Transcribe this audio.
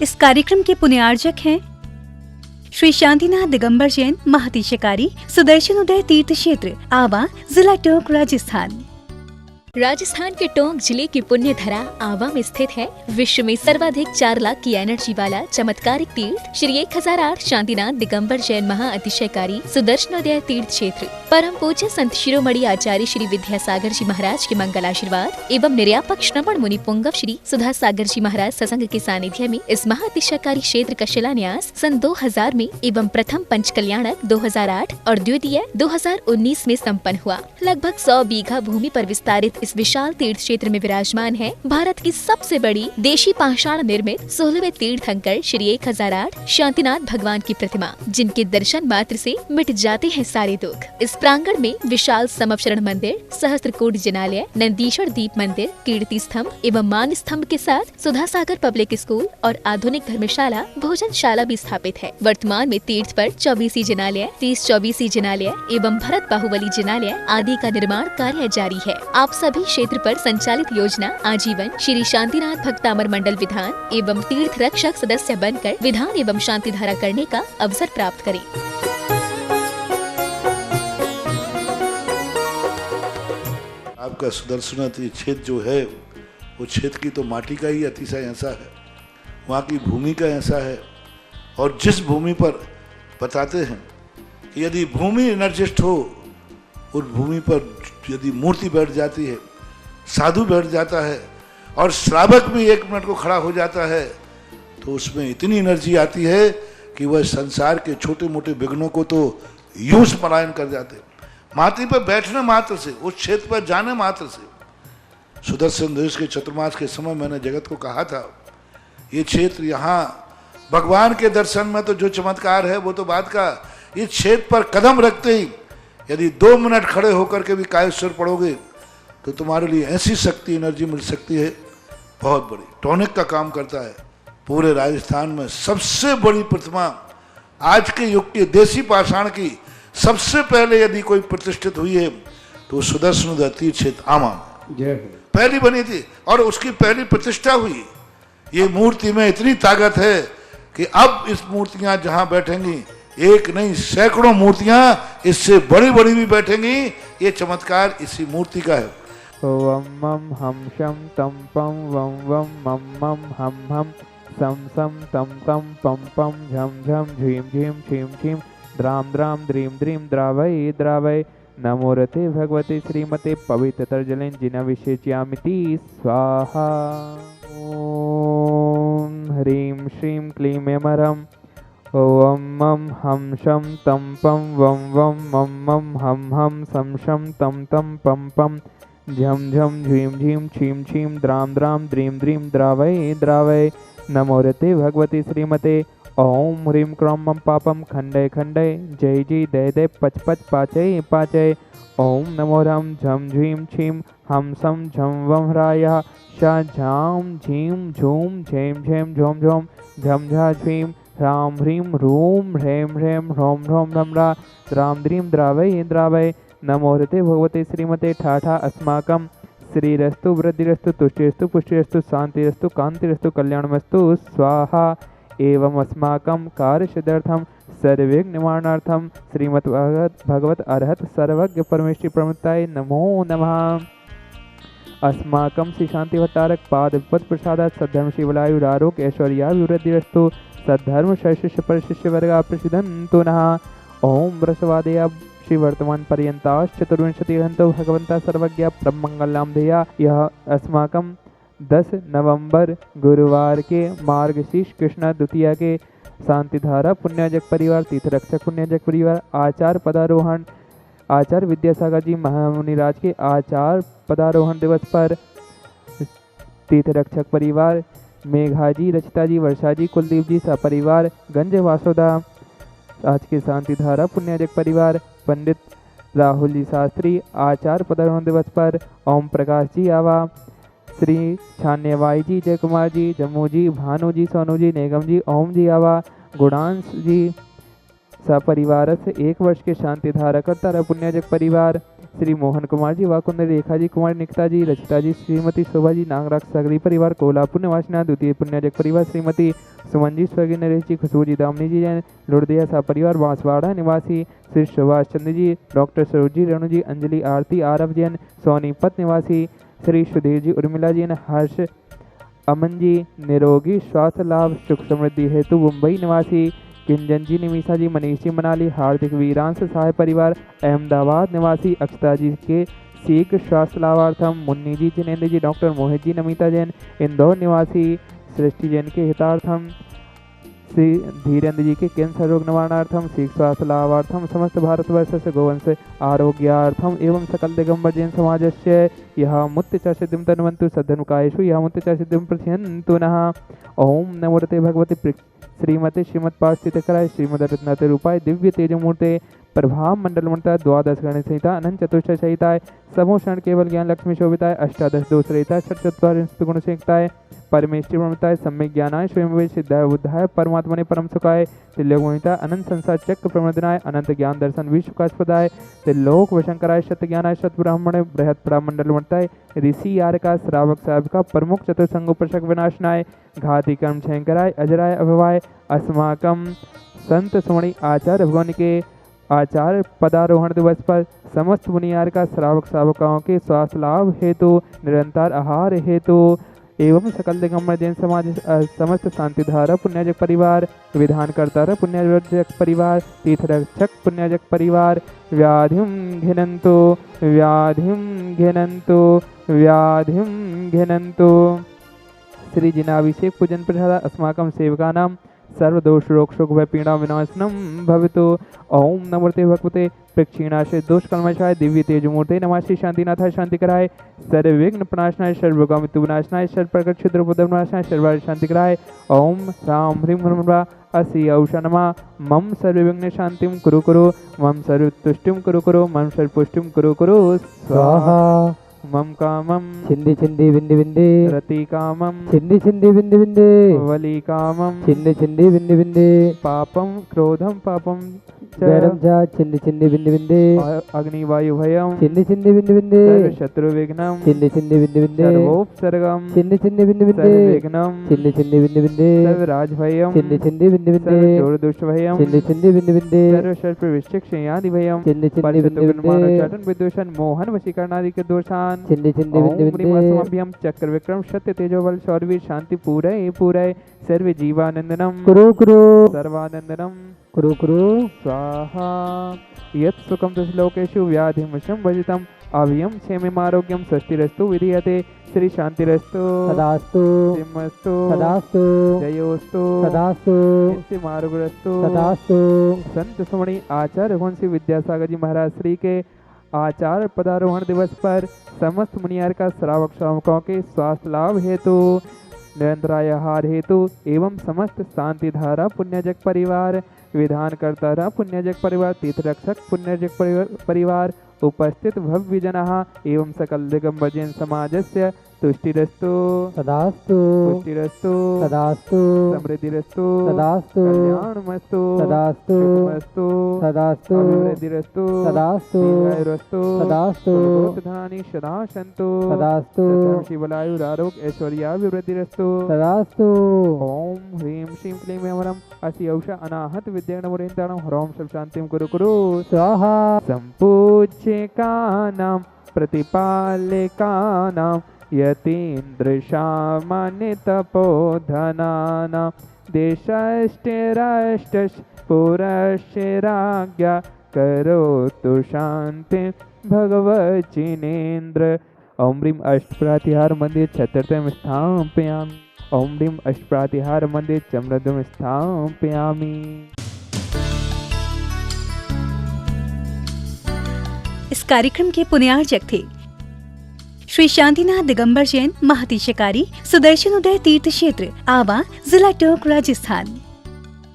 इस कार्यक्रम के पुण्यार्जक हैं श्री शांतिनाथ दिगंबर जैन महातिशकारी सुदर्शन उदय तीर्थ क्षेत्र आवा, जिला टोंक, राजस्थान। राजस्थान के टोंक जिले की पुण्य धरा आवा में स्थित है विश्व में सर्वाधिक 4 लाख की एनर्जी वाला चमत्कारिक तीर्थ श्री 1008 शांतिनाथ दिगंबर जैन महाअतिशयकारी सुदर्शनोदय तीर्थ क्षेत्र। परम पूज्य संत शिरोमणि आचार्य श्री विद्यासागर जी महाराज के मंगल आशीर्वाद एवं निर्यापक श्रमण मुनि पुंगव श्री सुधा सागर जी महाराज सत्संग के सानिध्य में इस महाअतिशयकारी क्षेत्र का शिलान्यास सन 2000 में एवं प्रथम पंचकल्याणक 2008 और द्वितीय 2019 में संपन्न हुआ। लगभग 100 बीघा भूमि पर विस्तारित इस विशाल तीर्थ क्षेत्र में विराजमान है भारत की सबसे बड़ी देशी पाषाण निर्मित 16वें तीर्थंकर श्री 1008 शांतिनाथ भगवान की प्रतिमा, जिनके दर्शन मात्र से मिट जाते हैं सारे दुख। इस प्रांगण में विशाल समवचरण मंदिर, सहस्त्रकूट जिनालय, नंदीश्वर दीप मंदिर, कीर्ति स्तंभ एवं मान स्तंभ के साथ सुधा सागर पब्लिक स्कूल और आधुनिक धर्मशाला, भोजनशाला भी स्थापित है। वर्तमान में तीर्थ पर 24 जिनालय, 30-24 जिनालय एवं भरत बाहुबली जिनालय आदि का निर्माण कार्य जारी है। आप सभी क्षेत्र पर संचालित योजना आजीवन श्री शांतिनाथ भक्तामर मंडल विधान एवं तीर्थ रक्षक सदस्य बनकर विधान एवं शांति धारा करने का अवसर प्राप्त करें। आपका सुदर्शनाथ क्षेत्र जो है वो क्षेत्र की तो माटी का ही अतिशय ऐसा है, वहाँ की भूमि का ऐसा है। और जिस भूमि पर बताते हैं कि यदि भूमि एनर्जिस्ट हो, उस भूमि पर यदि मूर्ति बैठ जाती है, साधु बैठ जाता है और श्रावक भी 1 मिनट को खड़ा हो जाता है, तो उसमें इतनी एनर्जी आती है कि वह संसार के छोटे मोटे विघ्नों को तो यूं पलायन कर जाते। माटी पर बैठने मात्र से, उस क्षेत्र पर जाने मात्र से। सुदर्शन देश के चतुर्मास के समय मैंने जगत को कहा था, ये क्षेत्र, यहाँ भगवान के दर्शन में तो जो चमत्कार है वो तो बात का, इस क्षेत्र पर कदम रखते ही यदि 2 मिनट खड़े होकर के भी कायेश्वर पढ़ोगे तो तुम्हारे लिए ऐसी शक्ति, एनर्जी मिल सकती है बहुत बड़ी। टॉनिक का काम करता है। पूरे राजस्थान में सबसे बड़ी प्रतिमा आज के युग की देसी पाषाण की सबसे पहले यदि कोई प्रतिष्ठित हुई है तो सुदर्शन तीर्थ क्षेत्र आमा पहली बनी थी और उसकी पहली प्रतिष्ठा हुई। ये मूर्ति में इतनी ताकत है कि अब इस मूर्तियां जहां बैठेंगी, एक नहीं सैकड़ों मूर्तियां इससे बड़ी बड़ी भी बैठेंगी। ये चमत्कार इसी मूर्ति का है। वम मम हम शम तम पम वम वम मम मम हम सम सम तम तम पम पम झम झम झीम झीम छीम छीम द्राम द्राम द्रीम द्रीम द्रावय द्रावय नमोरते भगवते श्रीमते पवित्र जलेन जिना विशेष्यामिति स्वाहा। ओम ह्रीं श्रीं क्लीं एमरम ओम मम हम शम तम पम वम वम मम हम सम शम तम तम पम पम झम झम झीम झीम छीम छीम द्राम द्राम द्रीम द्रीम द्रावय द्रावय नमोरते भगवती श्रीमते ओम ह्रीं क्रौं मम पापम खंडय खंडय जय जय दय दय पच पच पाचय पाचय ओम नमो रम झम झीम छीम हम सम झम वम ह्रायः शा झाम झीम झूम झेम झेम झोम झोम झम झा झीम ह्रां ह्रीं रूम ह्रें ह्रें ह्रौं ह्रौं ह्रम्रा द्राम द्रीं द्रावय द्रावय नमोरते भगवते श्रीमते ठाठा अस्माकं श्रीरस्तु वृद्धिरस्तु तुष्टिरस्तु पुष्टिरस्तु शांतिरस्तु कांतिरस्तु कल्याणमस्तु स्वाहा। एवं अस्माकं कार्यसिद्ध्यर्थं सर्वविघ्न निवारणार्थं श्रीमद् भगवत अर्हत सर्वज्ञ परमेश्वरी प्रमुताय नमो नमः। अस्माकं श्री शांति भट्टारक पाद पद प्रसादात् सद्धर्म शिवलायु आरोग्य ऐश्वर्याभिवृद्धिरस्तु सद्धर्म शिष्य परिशिष्य वर्गा प्रसिद्धन्तु नः। ओम वृषवादया श्री वर्तमान पर्यंताश चतुर्विंशति घंटों भगवंता सर्वज्ञ ब्रह्मंगलाम ध्येया। यह अस्माकं 10 नवंबर गुरुवार के मार्गशीर्ष कृष्णा द्वितीया के शांतिधारा पुण्यजक परिवार तीर्थरक्षक पुण्यजक परिवार आचार्य पदारोहण आचार्य विद्यासागर जी महामुनिराज के आचार्य पदारोहण दिवस पर तीर्थरक्षक परिवार मेघा जी, रचिता जी, वर्षा जी, कुलदीप जी सपरिवार गंज वासोदा। आज के शांतिधारा पुण्यजक परिवार पंडित राहुल जी शास्त्री आचार्य पदारोहण दिवस पर ओम प्रकाश जी आवा, श्री छान्यवाई जी, जय कुमार जी, जम्मू जी, भानु जी, सोनू जी, नेगम जी, ओम जी आवा, गुणांश जी सपरिवार से 1 वर्ष के शांति धारा करता पुण्यजक परिवार श्री मोहन कुमार जी, वाकुंद रेखा जी, कुमार निकिता जी, रचिता जी, श्रीमती शोभा जी, नागराज सागरी परिवार, कोल्हापुर निवासिना, द्वितीय पुण्यजक परिवार, श्रीमती सुमन जी, स्वर्गीय नरेश जी, खुशबू जी, दामनी जी जैन, लुड़दिया सा परिवार, बांसवाड़ा निवासी श्री सुभाष चंद्र जी, डॉक्टर सरोज जी, रेणु जी, अंजलि आरती आरव जैन, सोनीपत निवासी श्री सुधीर जी, उर्मिला जी, हर्ष अमन जी, निरोगी स्वास्थ्य लाभ सुख समृद्धि हेतु मुंबई निवासी किंजन जी, निमिषा जी, मनीष जी, मनाली, हार्दिक वीरांश सहाय परिवार, अहमदाबाद निवासी अक्षता जी के शीघ्र स्वास्थ्य लाभार्थम, मुन्नी जी, जिनेन्द्र जी, डॉक्टर मोहित जी, नमिता जैन, इंदौर निवासी सृष्टि जैन के हितार्थम, श्री धीरेन्द्र जी के कैंसर रोग निवारणार्थम, शीघ्र स्वास्थ्य लाभार्थम, समस्त भारतवर्ष से गोवंश आरोग्यार्थम एवं सकल दिगंबर जैन समाजस्य यह मुत्य सिद्धिं तन्वन्तु सद्धनुकायेषु यह मुत्य सिद्धिं प्रथियन्तु नः। ओम नमोते भगवते श्रीमते श्रीमत्पार्श्वितकराय श्रीमद्रत्नाते रूपाय दिव्य तेजमूर्ते प्रभाव मंडल मंत्र द्वादश गण संहिता अनंत चतुष्ट संहिताय समोषण केवल ज्ञान लक्ष्मी शोभिताय अष्टादश दोष रहिताय षट्चत्वारिंशत् गुण संयुक्ताय परमेश्वरी ब्रह्मताय सम्यक ज्ञानाय स्वयं सिद्धाय बुद्धाय परमात्मने परम सुखाय त्रिलोक अनंत संसार चक्र प्रमोदनाय अनंत ज्ञान दर्शन विश्व कास्पदाय त्रिलोक वशंकराय सत्य ज्ञानाय सत ब्राह्मणे बृहत् प्रामंडल मंत्राय ऋषि यार का श्रावक साहब का प्रमुख चतुर्संगोपशक विनाशनाय घाती कर्म छयंकराय अजराय अभवाय अस्माकम संत सुमणि आचार्य भगवान के आचार्य पदारोहण दिवस पर समस्त मुनियार का श्रावक श्रावकाओं के स्वास्थ्य लाभ हेतु निरंतर आहार हेतु एवं सकल दिगंबर जैन समाज समस्त शांतिधारा पुण्यजक परिवार विधानकर्ता पुण्यजक परिवार तीर्थरक्षक पुण्यजक परिवार व्याधिं घिनन्तु व्याधिं घिनन्तु व्याधिं घिनन्तु श्री जिनाभिषेक पूजन प्रसाद अस्माकं सेवकानां सर्वदोष रोग शोक व पीड़ा विनाशनम भवतु। ओम नमोते भगवते प्रक्षीणाशय दोष कलमशाय दिव्य तेजमूर्ते नमः श्री शांतिनाथाय शांतिकराय सर्वविघ्न प्रणाशनाय सर्वगामित्व विनाशनाय सर्वप्रकट क्षुद्र उपद्रवनाशनाय सर्वार्थ शांतिकराय। ओम राम ह्रीं ह्रीं असि औषणमा मम सर्वविघ्न शांतिं कुरु कुरु मम सर्वतुष्टिं कुरु कुरु मम सर्वपुष्टिं कुरु कुरु स्वाहा। मम कामम छिंदी छिंदी बिंदी बिंदी रति कामम छिंदी छिंदी बिंदी बिंदी वली कामम छिंदी छिंदी बिंदी बिंदी पापम क्रोधम पापम वैरम जा छिंदी छिंदी बिंदी बिंदी अग्निवायु भयम छिंदी छिंदी बिंदी बिंदी शत्रु विघ्नम छिंदी छिंदी बिंदी बिंदी सर्वोपसर्गम छिंदी छिंदी बिंदी बिंदी विघ्नम छिंदी छिंदी बिंदी बिंदी सर्वराज भयम छिंदी छिंदी बिंदी बिंदी चोरदुष्ट भयम छिंदी छिंदी बिंदी बिंदी सर्वशस्त्रविशिक्षयादि भयम छिंदी छिंदी बिंदी बिंदी चाटन विदूषण मोहन वशीकरणादि के दोषान छिंदी छिंदी बिंदी बिंदी चक्र विक्रम सत्य तेजो बल शौर्य शांति पूरय पूरय सर्व जीवानंदनम कुरु कुरु सर्वानंदनम कुरु कुरु स्वाहा। यत् सुखम तस्लोकेषु व्याधिमशं भजितम अभयम क्षेममारोग्यम स्वस्तिरस्तु विधीयते श्री शांतिरस्तु सदास्तु सिंहस्तु सदास्तु जयोस्तु सदास्तु मार्गस्तु सदास्तु। संत सुमणि आचार्य रघुवंशी विद्यासागर जी महाराज श्री के आचार्य पदारोहण दिवस पर समस्त मुनियार का श्रावक श्रावकों के स्वास्थ्य लाभ हेतु निरंतराय आहार हेतु एवं समस्त शांतिधारा पुण्यजक परिवार विधानकर्ता पुण्यजक परिवार तीर्थरक्षक पुण्यजक परिवार उपस्थित भव्य जनाः एवं सकल दिगंबर जैन समाजस्य तुष्टिरस्तु सदास्तु पुष्टिरस्तु सदास्तु समृद्धिरस्तु सदास्तु कल्याणमस्तु सदास्तु सुखमस्तु सदास्तु अभिवृद्धिरस्तु सदास्तु दीर्घायुरस्तु सदास्तु धनानि सदा सन्तु सदास्तु शिवलायुरारोग्य ऐश्वर्याभिवृद्धिरस्तु सदास्तु। ओम ह्रीं श्रीं क्लीं अमरम असि औषा अनाहत विद्यागणमुरेन्द्राणं ह्रौं सब शांतिं कुरु कुरु स्वाहा। सम्पूज्यकानां प्रतिपालकानां यतीन्द्रशामान्यतपोधनानां देशश्चेराष्टपुरस्य राज्ञा करोतु शान्तिं भगवज्जिनेन्द्र। ओम ह्रीं अष्टप्रातिहार मंदिर चतुर्थं स्थापयामि। ओम ह्रीं अष्टप्रातिहार मंदिर चमरद्वं स्थापयामि। इस कार्यक्रम के पुण्यार्चक थे श्री शांतिनाथ दिगंबर जैन महातिशकारी सुदर्शन उदय तीर्थ क्षेत्र आवा जिला टोंक राजस्थान।